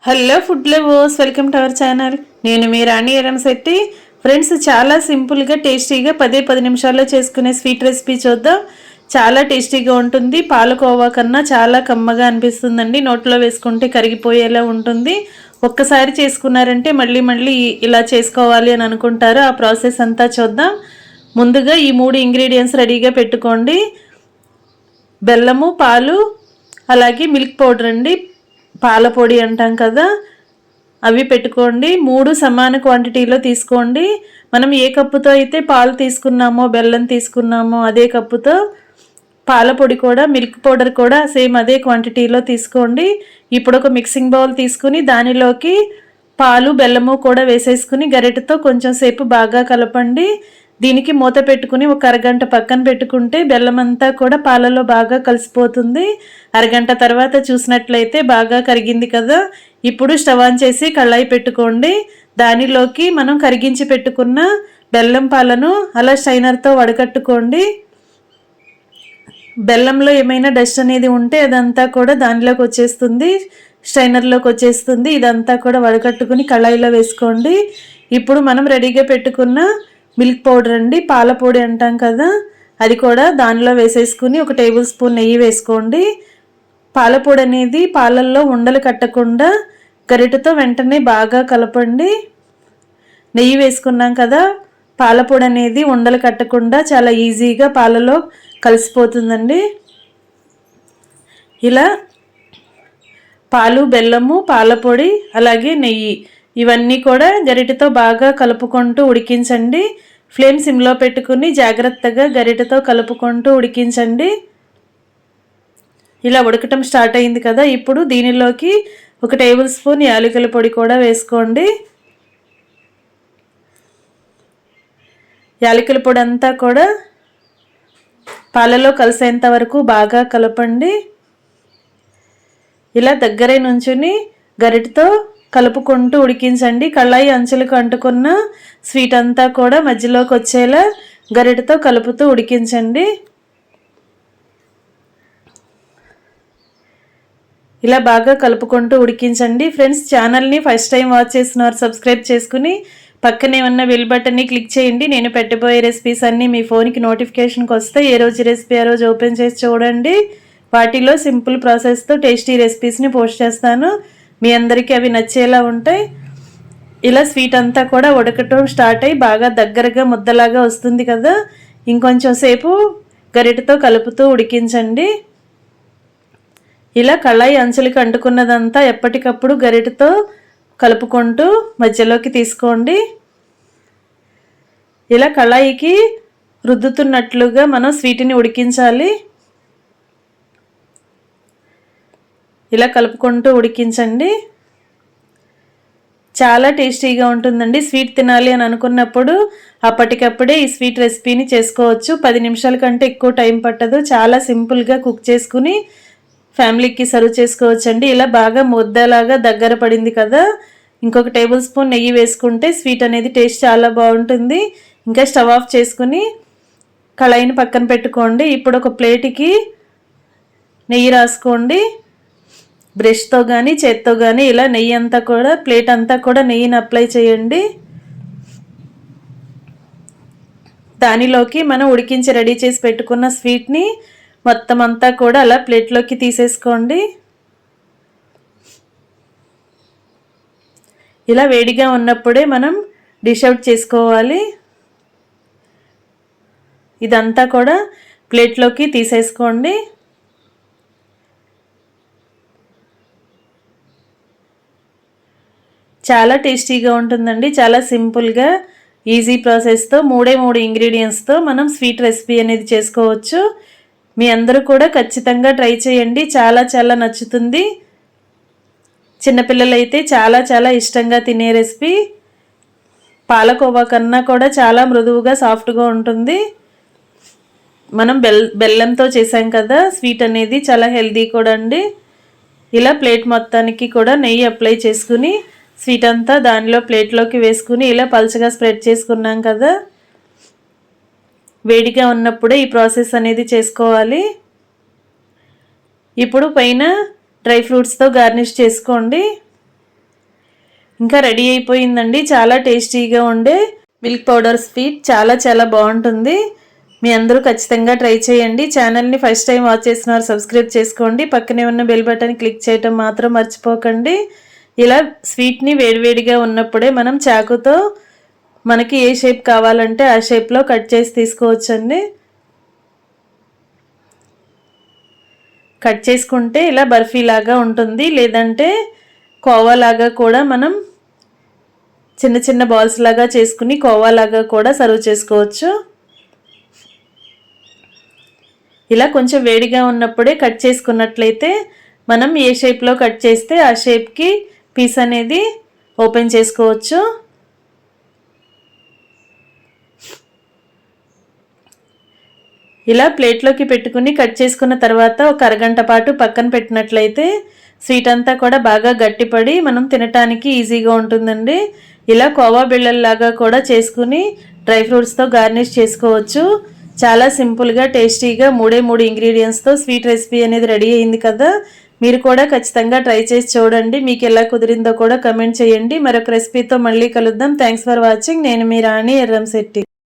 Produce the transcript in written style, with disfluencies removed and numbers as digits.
Hello food lovers, welcome to our channel. నేను మీ రాణి Eramsetti. Friends, చాలా సింపుల్గా టేస్టీగా 10 నిమిషాల్లో చేసుకునే స్వీట్ రెసిపీ చూద్దాం. చాలా టేస్టీగా ఉంటుంది. పాలకోవా కన్నా చాలా కమ్మగా అనిపిస్తుందండి. నోట్లో వేసుకుంటే కరిగిపోయేలా ఉంటుంది. ఒక్కసారి చేసుకున్నారంటే మళ్ళీ మళ్ళీ ఇలా చేసుకోవాలి అని అనుకుంటారు. ఆ ప్రాసెస్ అంతా చూద్దాం. ముందుగా ఈ 3 ఇంగ్రీడియంట్స్ రెడీగా పెట్టుకోండి. బెల్లము, పాలు, అలాగే మిల్క్ పౌడర్ అండి, పాల పొడి అంటాం కదా, అవి పెట్టుకోండి. 3 సమాన క్వాంటిటీలో తీసుకోండి. మనం ఏ కప్పుతో అయితే పాలు తీసుకున్నామో, బెల్లం తీసుకున్నామో అదే కప్పుతో పాల పొడి కూడా, మిల్క్ పౌడర్ కూడా సేమ్ అదే క్వాంటిటీలో తీసుకోండి. ఇప్పుడు ఒక మిక్సింగ్ బౌల్ తీసుకుని దానిలోకి పాలు, బెల్లము కూడా వేసేసుకుని గరిటెతో కొంచెం సేపు బాగా కలపండి. దీనికి మూత పెట్టుకుని ఒక అరగంట పక్కన పెట్టుకుంటే బెల్లం అంతా కూడా పాలలో బాగా కలిసిపోతుంది. అరగంట తర్వాత చూసినట్లయితే బాగా కరిగింది కదా. ఇప్పుడు స్టవ్ ఆన్ చేసి కళాయి పెట్టుకోండి. దానిలోకి మనం కరిగించి పెట్టుకున్న బెల్లం పాలను అలా స్ట్రైనర్తో వడకట్టుకోండి. బెల్లంలో ఏమైనా డస్ట్ అనేది ఉంటే అదంతా కూడా దానిలోకి వచ్చేస్తుంది, స్ట్రైనర్లోకి వచ్చేస్తుంది. ఇదంతా కూడా వడకట్టుకుని కళాయిలో వేసుకోండి. ఇప్పుడు మనం రెడీగా పెట్టుకున్న మిల్క్ పౌడర్ అండి, పాల పొడి అంటాం కదా, అది కూడా దానిలో వేసేసుకుని ఒక టేబుల్ స్పూన్ నెయ్యి వేసుకోండి. పాల పొడి అనేది పాలల్లో ఉండలు కట్టకుండా గరిటెతో వెంటనే బాగా కలపండి. నెయ్యి వేసుకున్నాం కదా, పాల పొడి అనేది ఉండలు కట్టకుండా చాలా ఈజీగా పాలలో కలిసిపోతుందండి. ఇలా పాలు, బెల్లము, పాల పొడి, అలాగే నెయ్యి ఇవన్నీ కూడా గరిటెతో బాగా కలుపుకుంటూ ఉడికించండి. ఫ్లేమ్ సిమ్లో పెట్టుకుని జాగ్రత్తగా గరిటెతో కలుపుకుంటూ ఉడికించండి. ఇలా ఉడకటం స్టార్ట్ అయింది కదా. ఇప్పుడు దీనిలోకి ఒక టేబుల్ స్పూన్ యాలకుల పొడి కూడా వేసుకోండి. యాలకుల పొడి అంతా కూడా పాలలో కలిసేంత వరకు బాగా కలపండి. ఇలా దగ్గరే నుంచుని గరిటెతో కలుపుకుంటూ ఉడికించండి. కళాయి అంచులకు అంటుకున్న స్వీట్ అంతా కూడా మధ్యలోకి వచ్చేలా గరిటెతో కలుపుతూ ఉడికించండి. ఇలా బాగా కలుపుకుంటూ ఉడికించండి. ఫ్రెండ్స్, ఛానల్ని ఫస్ట్ టైం వాచ్ చేస్తున్నారు సబ్స్క్రైబ్ చేసుకుని పక్కనే ఉన్న బెల్ బటన్ని క్లిక్ చేయండి. నేను పెట్టబోయే రెసిపీస్ అన్నీ మీ ఫోన్కి నోటిఫికేషన్కి వస్తాయి. ఏ రోజు రెసిపీ ఆ రోజు ఓపెన్ చేసి చూడండి. వాటిలో సింపుల్ ప్రాసెస్తో టేస్టీ రెసిపీస్ని పోస్ట్ చేస్తాను. మీ అందరికీ అవి నచ్చేలా ఉంటాయి. ఇలా స్వీట్ అంతా కూడా ఉడకటం స్టార్ట్ అయ్యి బాగా దగ్గరగా ముద్దలాగా వస్తుంది కదా. ఇంకొంచెం సేపు గరిటెతో కలుపుతూ ఉడికించండి. ఇలా కళాయి అంచులకి అంటుకున్నదంతా ఎప్పటికప్పుడు గరిటెతో కలుపుకుంటూ మధ్యలోకి తీసుకోండి. ఇలా కళాయికి రుద్దుతున్నట్లుగా మనం స్వీట్ని ఉడికించాలి. ఇలా కలుపుకుంటూ ఉడికించండి. చాలా టేస్టీగా ఉంటుందండి. స్వీట్ తినాలి అని అనుకున్నప్పుడు అప్పటికప్పుడే ఈ స్వీట్ రెసిపీని చేసుకోవచ్చు. 10 నిమిషాల కంటే ఎక్కువ టైం పట్టదు. చాలా సింపుల్గా కుక్ చేసుకుని ఫ్యామిలీకి సర్వ్ చేసుకోవచ్చండి. ఇలా బాగా ముద్దలాగా దగ్గర పడింది కదా. ఇంకొక టేబుల్ స్పూన్ నెయ్యి వేసుకుంటే స్వీట్ అనేది టేస్ట్ చాలా బాగుంటుంది. ఇంకా స్టవ్ ఆఫ్ చేసుకుని కళాయిని పక్కన పెట్టుకోండి. ఇప్పుడు ఒక ప్లేట్కి నెయ్యి రాసుకోండి. బ్రష్తో కానీ చేత్తో కానీ ఇలా నెయ్యి అంతా కూడా ప్లేట్ అంతా కూడా నెయ్యిని అప్లై చేయండి. దానిలోకి మనం ఉడికించి రెడీ చేసి పెట్టుకున్న స్వీట్ని మొత్తం అంతా కూడా అలా ప్లేట్లోకి తీసేసుకోండి. ఇలా వేడిగా ఉన్నప్పుడే మనం డిష్ అవుట్ చేసుకోవాలి. ఇదంతా కూడా ప్లేట్లోకి తీసేసుకోండి. చాలా టేస్టీగా ఉంటుందండి. చాలా సింపుల్గా ఈజీ ప్రాసెస్తో 3 ఇంగ్రీడియంట్స్తో మనం స్వీట్ రెసిపీ అనేది చేసుకోవచ్చు. మీ అందరూ కూడా ఖచ్చితంగా ట్రై చేయండి. చాలా చాలా నచ్చుతుంది. చిన్నపిల్లలైతే చాలా చాలా ఇష్టంగా తినే రెసిపీ. పాలకోవా కన్నా కూడా చాలా మృదువుగా సాఫ్ట్గా ఉంటుంది. మనం బెల్లంతో చేసాం కదా, స్వీట్ అనేది చాలా హెల్దీ కూడా అండి. ఇలా ప్లేట్ మొత్తానికి కూడా నెయ్యి అప్లై చేసుకుని స్వీట్ అంతా దానిలో ప్లేట్లోకి వేసుకుని ఇలా పల్చగా స్ప్రెడ్ చేసుకున్నాం కదా. వేడిగా ఉన్నప్పుడే ఈ ప్రాసెస్ అనేది చేసుకోవాలి. ఇప్పుడు పైన డ్రై ఫ్రూట్స్తో గార్నిష్ చేసుకోండి. ఇంకా రెడీ అయిపోయిందండి. చాలా టేస్టీగా ఉండే మిల్క్ పౌడర్ స్వీట్ చాలా బాగుంటుంది. మీ అందరూ ఖచ్చితంగా ట్రై చేయండి. ఛానల్ని ఫస్ట్ టైం వాచ్ చేస్తున్నారు సబ్స్క్రైబ్ చేసుకోండి. పక్కనే ఉన్న బెల్ బటన్ క్లిక్ చేయటం మాత్రం మర్చిపోకండి. ఇలా స్వీట్ని వేడివేడిగా ఉన్నప్పుడే మనం చాకుతో మనకి ఏ షేప్ కావాలంటే ఆ షేప్లో కట్ చేసి తీసుకోవచ్చండి. కట్ చేసుకుంటే ఇలా బర్ఫీ లాగా ఉంటుంది, లేదంటే కోవా లాగా కూడా మనం చిన్న బాల్స్ లాగా చేసుకుని కోవా లాగా కూడా సర్వ్ చేసుకోవచ్చు. ఇలా కొంచెం వేడిగా ఉన్నప్పుడే కట్ చేసుకున్నట్లయితే మనం ఏ షేప్లో కట్ చేస్తే ఆ షేప్కి పీస్ అనేది ఓపెన్ చేసుకోవచ్చు. ఇలా ప్లేట్లోకి పెట్టుకుని కట్ చేసుకున్న తర్వాత ఒక అరగంట పాటు పక్కన పెట్టినట్లయితే స్వీట్ అంతా కూడా బాగా గట్టిపడి మనం తినటానికి ఈజీగా ఉంటుందండి. ఇలా కోవా బిళ్ళల్లాగా కూడా చేసుకుని డ్రై ఫ్రూట్స్తో గార్నిష్ చేసుకోవచ్చు. చాలా సింపుల్గా టేస్టీగా 3 ఇంగ్రీడియంట్స్తో స్వీట్ రెసిపీ అనేది రెడీ అయింది కదా. మీరు కూడా ఖచ్చితంగా ట్రై చేసి చూడండి. మీకు ఎలా కుదిరిందో కూడా కమెంట్ చేయండి. మరొక రెసిపీతో మళ్ళీ కలుద్దాం. Thanks for watching. నేను మీ రాణి ఎర్రంశెట్టి.